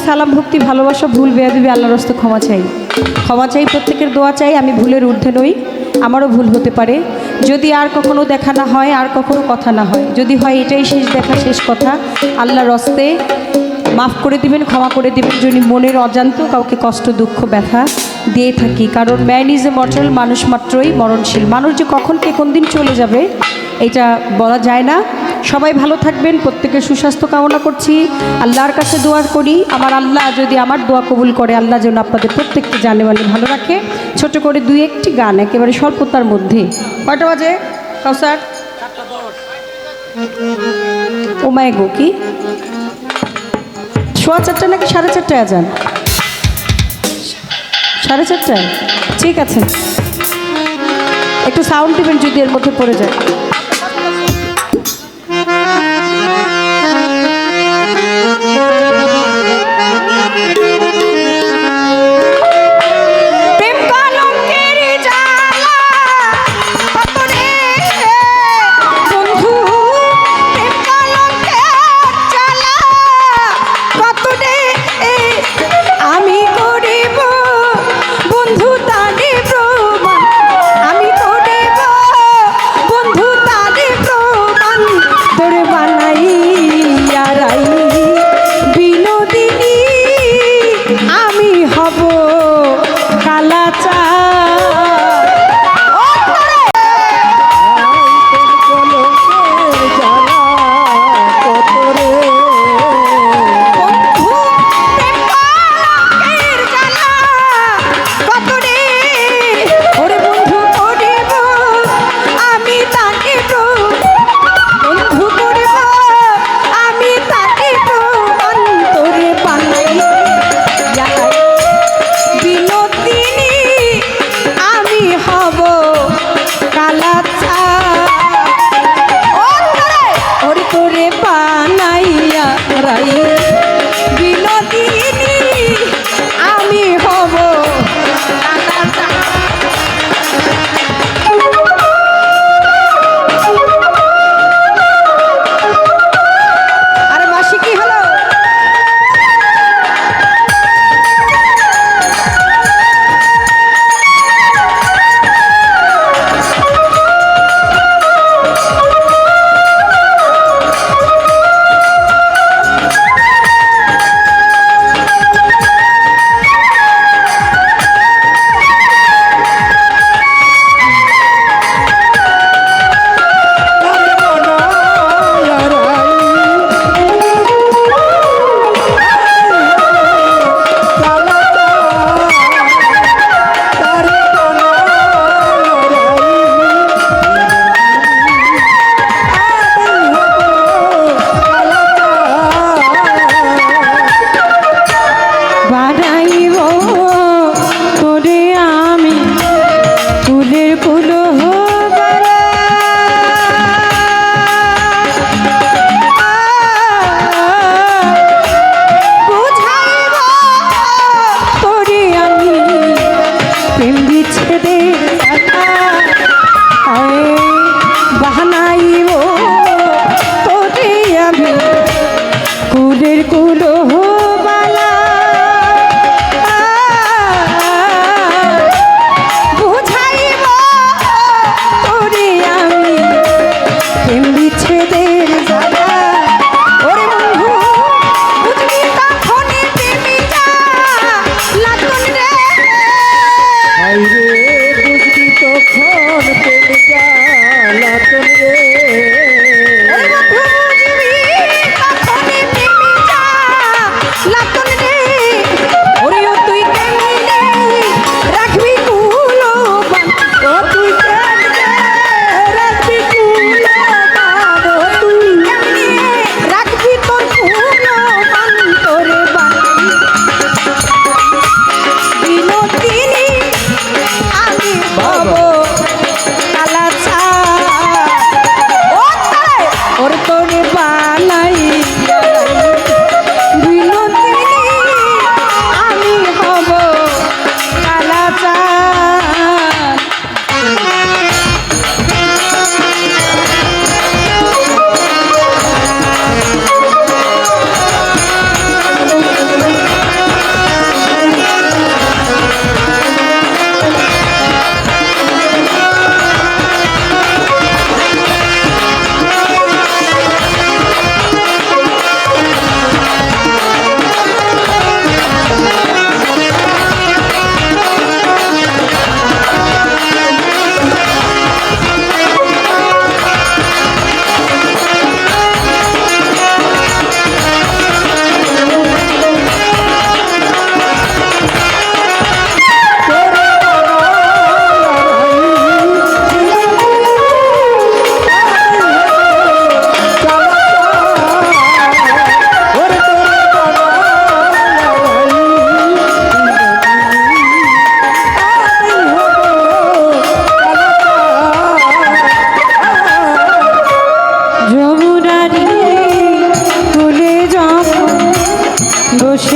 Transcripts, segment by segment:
সালাম ভক্তি ভালোবাসা ভুল বেয়াদবি আল্লাহর রাস্তে ক্ষমা চাই, ক্ষমা চাই, প্রত্যেকের দোয়া চাই। আমি ভুলের ঊর্ধ্বে নই, আমারও ভুল হতে পারে। যদি আর কখনো দেখা না হয়, আর কখনো কথা না হয়, যদি হয় এটাই শেষ দেখা, শেষ কথা, আল্লাহর রাস্তে মাফ করে দিবেন, ক্ষমা করে দিবেন যদি মনের অজান্ত কাউকে কষ্ট দুঃখ ব্যথা দিয়ে থাকি। কারণ ম্যান ইজ এ মর্টাল, মানুষ মাত্রই মরণশীল। মানুষ যে কখন কে কোন দিন চলে যাবে এটা বলা যায় না। সবাই ভালো থাকবেন, প্রত্যেকের সুস্বাস্থ্য কামনা করছি, আল্লাহর কাছে দোয়া করি আমার আল্লাহ যদি আমার দোয়া কবুল করে, আল্লাহ যেন আপনাদের প্রত্যেককে জানে বলে ভালো রাখে। ছোট করে দুই একটি গান একেবারে স্বল্পতার মধ্যে। কয়টা বাজে কাউসার? ও মাই গো, কি 4:15 নাকি 4:30 আজান? 4:30? ঠিক আছে, একটু সাউন্ড দিবেন যদি এর মধ্যে পড়ে যায়। বন্ধু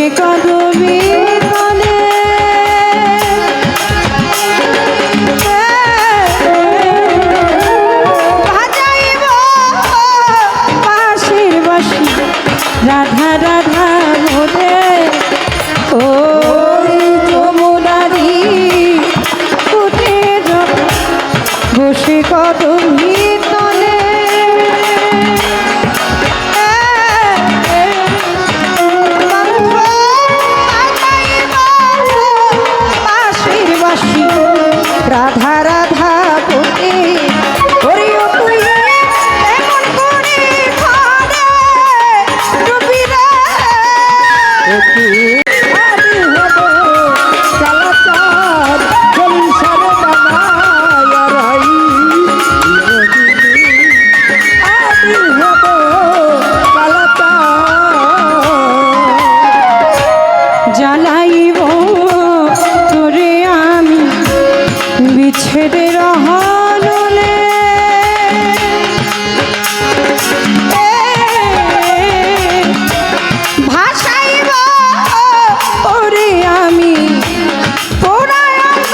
বসে কদমে তলে বাজাইব বাঁশির বাঁশি রাধা রাধা মোরে ও যমুনারি উঠে বসে কদমে তলে রাধা রাধা বলে ওরিও তুই এমন করে ঘরে ডুবি রে আমি হব কালাচাঁদ জলসার বানায়া রাই আমি হব কালাচাঁদ জ্বালাইব তোরে আমি বিচ্ছেদের হনলে ভাসাইব ওরে আমি পোড়ায়ঙ্গ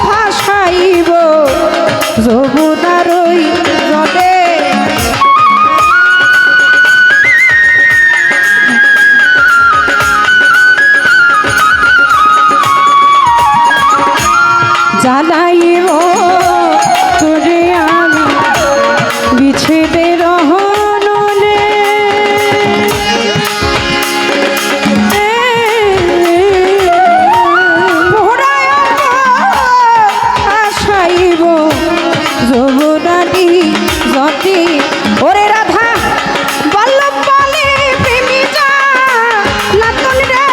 ভাসাইব যমুনারই জলে জ্বালাইব তোরে আমি বিচ্ছেদের হনলে আসাইব যমুনাটি জটি ওরে রাধা বল্লভ বলে প্রেমিকা লাতন রে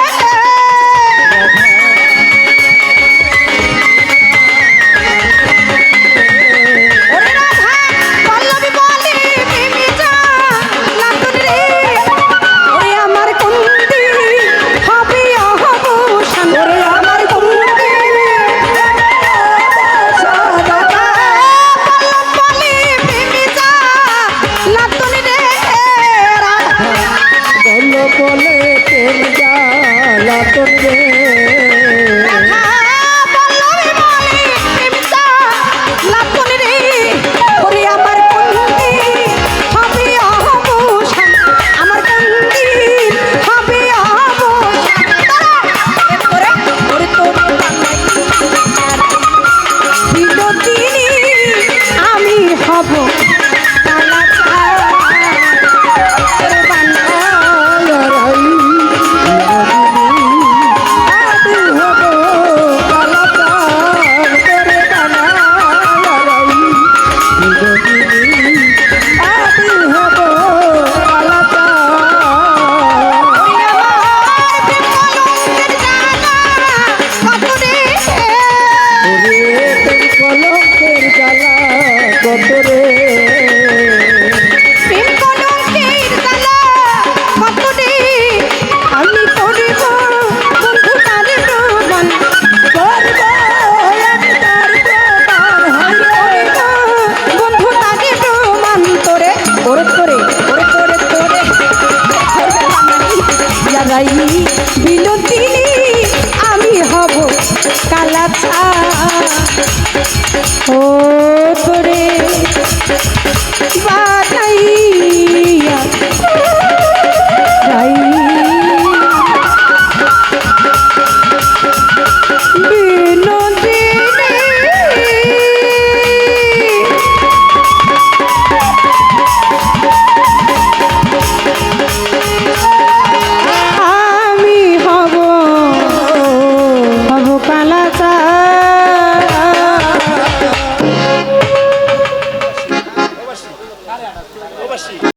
ওরে রাধা বল্লভী বলে প্রেমিকা লাতন রে ওরে আমার কুন্দি হবে অহবসান ওরে আমার কুন্দি বল্লভ বলে প্রেমিকা লাতন রে বল বলে তোর জ্বালাতন রে আমি হব কলঙ্কের জ্বালা কত রে প্রেম কলঙ্কের জ্বালা কত রে আমি করিব বন্ধু তারে প্রমাণ করব আমি তার প্রমাণ আমি করিব বন্ধু তারে প্রমাণ তোরে ওরে তোরে ওরে তোরে তোরে লাগাই বিনতি আমি হব কালাচাঁদ ও তোরে বাজাই